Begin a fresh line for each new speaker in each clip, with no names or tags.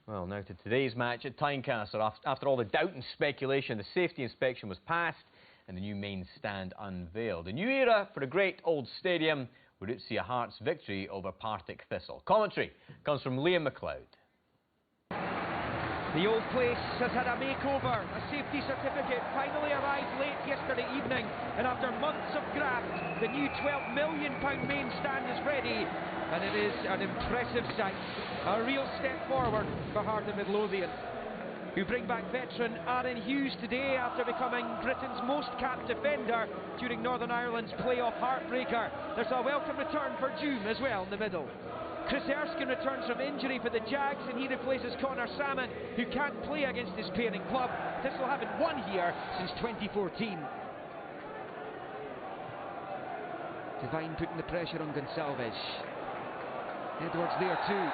Well, now to today's match at Tynecastle. After all the doubt and speculation, the safety inspection was passed and the new main stand unveiled. A new era for a great old stadium, would it see a Hearts victory over Partick Thistle? Commentary comes from Liam McLeod.
The old place has had a makeover. A safety certificate finally arrived late yesterday evening, and after months of graft, the new £12 million main stand is ready, and it is an impressive sight. A real step forward for Heart of Midlothian, who bring back veteran Aaron Hughes today after becoming Britain's most capped defender during Northern Ireland's playoff heartbreaker. There's a welcome return for Doom as well in the middle. Chris Erskine returns from injury for the Jags, and he replaces Connor Salmon, who can't play against his parent club. Thistle haven't won here since 2014. Devine putting the pressure on Gonçalves. Edwards there too.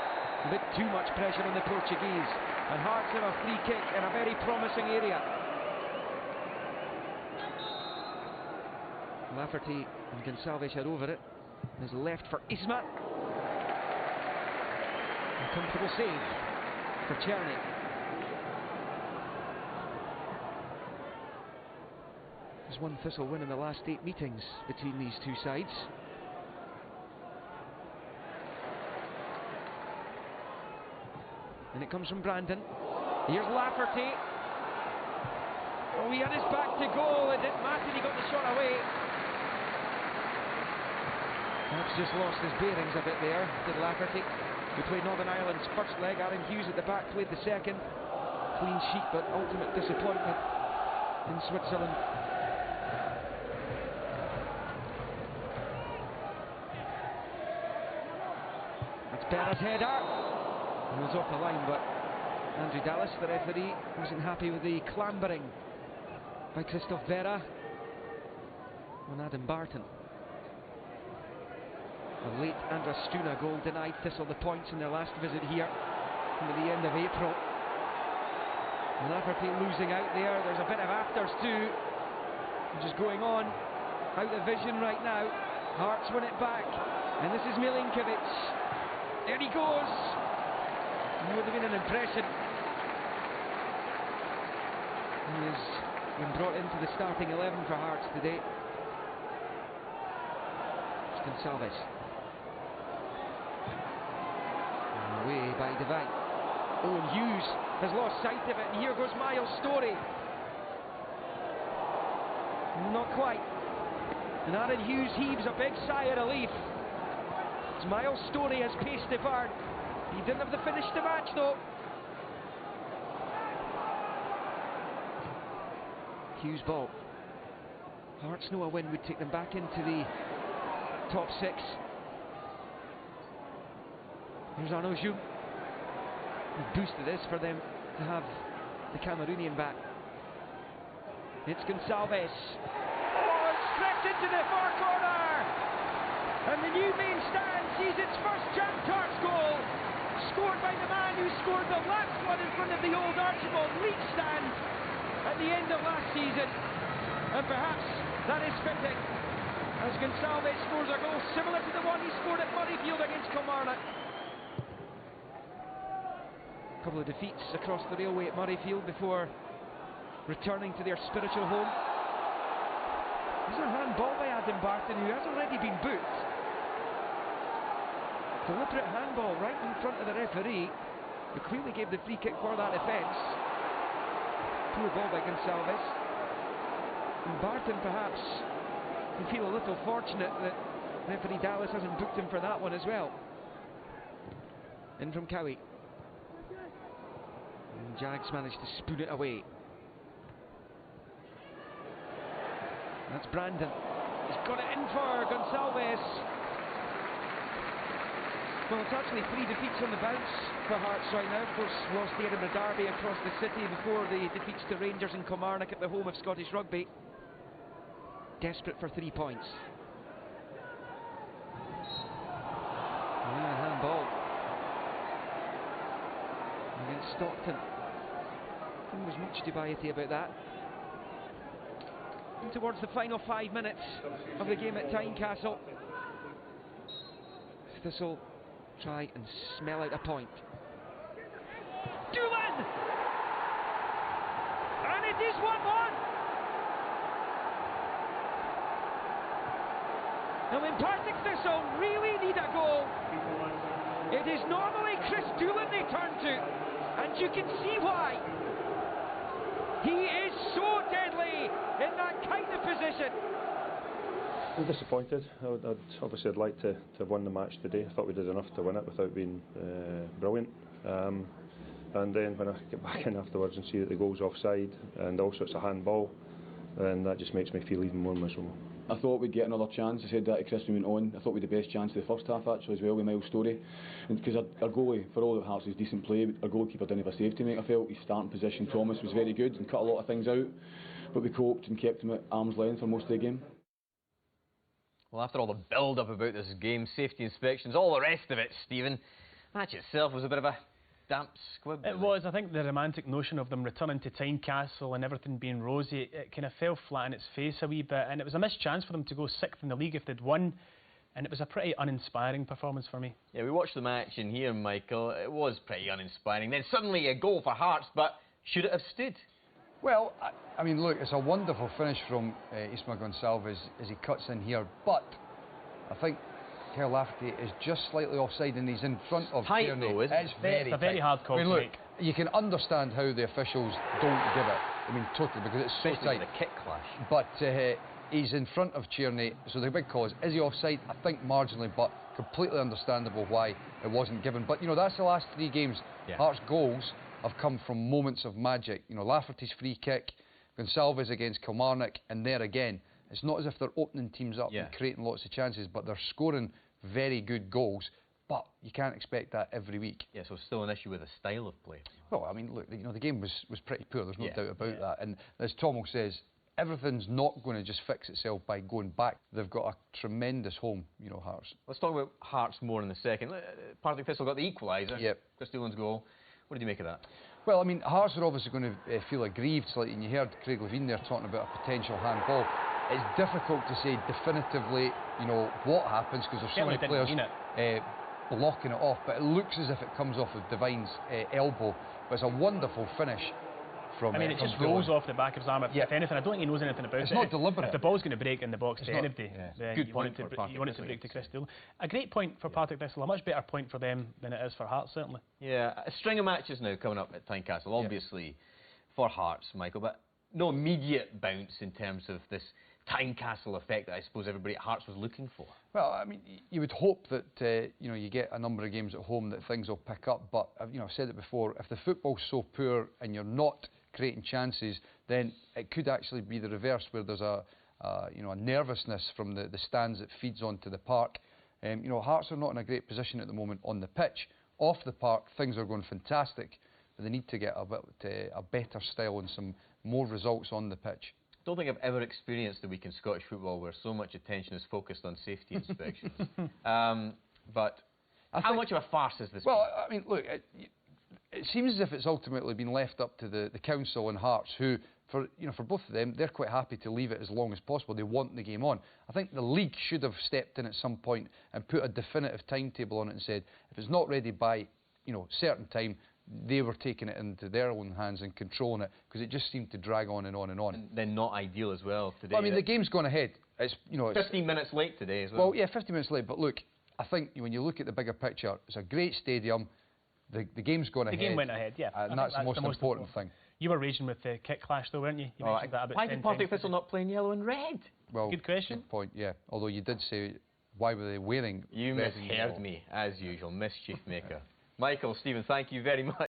A bit too much pressure on the Portuguese. And Hearts have a free kick in a very promising area. Lafferty and Gonçalves are over it. There's left for Isma. A comfortable save for Czerny. There's one Thistle win in the last 8 meetings between these two sides. And it comes from Brandon. Here's Lafferty. Oh, he had his back to goal. It didn't matter, he got the shot away. Perhaps just lost his bearings a bit there, did Lafferty. Who played Northern Ireland's first leg. Aaron Hughes at the back played the second. Clean sheet, but ultimate disappointment in Switzerland. That's Berra's header. It was off the line, but Andrew Dallas, the referee, wasn't happy with the clambering by Christophe Berra on Adam Barton. A late Andras Struna goal denied Thistle the points in their last visit here at the end of April. Lafferty losing out there. There's a bit of afters too, which is going on out of vision right now. Hearts win it back, and this is Milinkovic. There he goes. It would have been an impression. He has been brought into the starting 11 for Hearts today. It's Gonçalves. Away by Devine. Owen Hughes has lost sight of it, and here goes Miles Storey. Not quite. And Aaron Hughes heaves a big sigh of relief. As Miles Storey has paced the guard. He didn't have the finish to match though. Hughes ball. Hearts know a win would take them back into the top 6. Here's Arnaud Joum. The boost it is for them to have the Cameroonian back. It's Gonçalves. Oh, it's stretched into the far corner! And the new main stand sees its first Jan Tarts goal, scored by the man who scored the last one in front of the old Archibald League stand at the end of last season. And perhaps that is fitting, as Gonçalves scores a goal similar to the one he scored at Murrayfield against Kilmarnock. A couple of defeats across the railway at Murrayfield before returning to their spiritual home. There's a handball by Adam Barton, who has already been booked. Deliberate handball right in front of the referee, who clearly gave the free kick for that offence. Poor ball by Gonçalves. And Barton perhaps can feel a little fortunate that referee Dallas hasn't booked him for that one as well. In from Cowie. And Jags managed to spoon it away. That's Brandon. He's got it in for Gonçalves. Well, it's actually 3 defeats on the bounce for Hearts right now. Of course, lost the Edinburgh Derby across the city before the defeats to Rangers and Kilmarnock at the home of Scottish Rugby. Desperate for 3 points. Yeah, handball against Stockton. There was much dubiety about that. And towards the final 5 minutes of the game at Tynecastle, Thistle try and smell out a point. It is 1-1. And when Partick Thistle really need a goal, it is normally Chris Doolan they turn to, and you can see why. He is so deadly in that kind of position.
I'm disappointed. I'd like to have won the match today. I thought we did enough to win it without being brilliant. And then when I get back in afterwards and see that the goal's offside and also it's a handball, then that just makes me feel even more miserable.
I thought we'd get another chance. I said that to Chris when we went on. I thought we had the best chance of the first half actually as well with Miles Story. Because our goalie, for all that Hearts was decent play, our goalkeeper didn't have a save to make. I felt his starting position, Thomas, was very good and cut a lot of things out. But we coped and kept him at arm's length for most of the game.
Well, after all the build-up about this game, safety inspections, all the rest of it, Stephen, match itself was a bit of a damp squib.
It was. I think the romantic notion of them returning to Tynecastle and everything being rosy, it kind of fell flat in its face a wee bit, and it was a missed chance for them to go 6th in the league if they'd won, and it was a pretty uninspiring performance for me. Yeah,
we watched the match in here, Michael. It was pretty uninspiring. Then suddenly a goal for Hearts, but should it have stood?
Well, I mean, look, it's a wonderful finish from Isma Gonçalves as he cuts in here, but I think Kyle Lafferty is just slightly offside and he's in front of Tierney.
Though, isn't it?
It's a very hard call to make.
You can understand how the officials don't give it. I mean, totally, because it's so
especially
tight.
The kick clash.
But he's in front of Tierney, so the big call is he offside? I think marginally, but completely understandable why it wasn't given. But, you know, that's the last 3 games. Yeah. Hearts' goals have come from moments of magic. You know, Lafferty's free kick, Gonçalves against Kilmarnock, and there again. It's not as if they're opening teams up and creating lots of chances, but they're scoring very good goals. But you can't expect that every week.
Yeah, so still an issue with the style of play.
Well, I mean, look, you know, the game was pretty poor. There's no doubt about that. And as Tomo says, everything's not going to just fix itself by going back. They've got a tremendous home, you know, Hearts.
Let's talk about Hearts more in a second. Partick Thistle got the equaliser.
Yep.
Chris Doolan's goal. What did you make of that?
Well, I mean, Hearts are obviously going to feel aggrieved slightly, and you heard Craig Levine there talking about a potential handball. It's difficult to say definitively, you know, what happens because there's so many players blocking it off, but it looks as if it comes off of Devine's elbow. But it's a wonderful finish from.
I mean, it just rolls off the back of his arm. If anything, I don't think he knows anything about it.
It's not deliberate.
If the ball's going to break in the box to anybody,
good point for Partick.
You want it to break to Chris Doolan. A great point for Partick Thistle. A much better point for them than it is for Hearts, certainly.
Yeah, a string of matches now coming up at Tynecastle, obviously for Hearts, Michael, but no immediate bounce in terms of this Tynecastle effect that I suppose everybody at Hearts was looking for.
Well, I mean, you would hope that you know, you get a number of games at home that things will pick up. But you know, I've said it before: if the football's so poor and you're not creating chances, then it could actually be the reverse, where there's a you know, a nervousness from the stands that feeds onto the park. You know, Hearts are not in a great position at the moment on the pitch. Off the park, things are going fantastic, but they need to get a better style and some more results on the pitch.
I don't think I've ever experienced a week in Scottish football where so much attention is focused on safety inspections. But how much of a farce is this?
Well, I mean, look, it seems as if it's ultimately been left up to the council and Hearts, who, for both of them, they're quite happy to leave it as long as possible. They want the game on. I think the league should have stepped in at some point and put a definitive timetable on it and said, if it's not ready by, you know, certain time, they were taking it into their own hands and controlling it, because it just seemed to drag on and on and on.
And then not ideal as well today.
Well, I mean, the game's gone ahead. It's, you know,
15 minutes late today as well.
Well, yeah, 15 minutes late. But look, I think when you look at the bigger picture, it's a great stadium. The game's gone ahead.
The game went ahead, yeah.
And that's the most important thing.
You were raging with the kick clash, though, weren't you? You mentioned that about
why did Partick Thistle not play in yellow and red?
Well,
good question.
Good point, yeah. Although you did say, why were they wearing?
You misheard me, as usual, mischief maker. Michael, Stephen, thank you very much.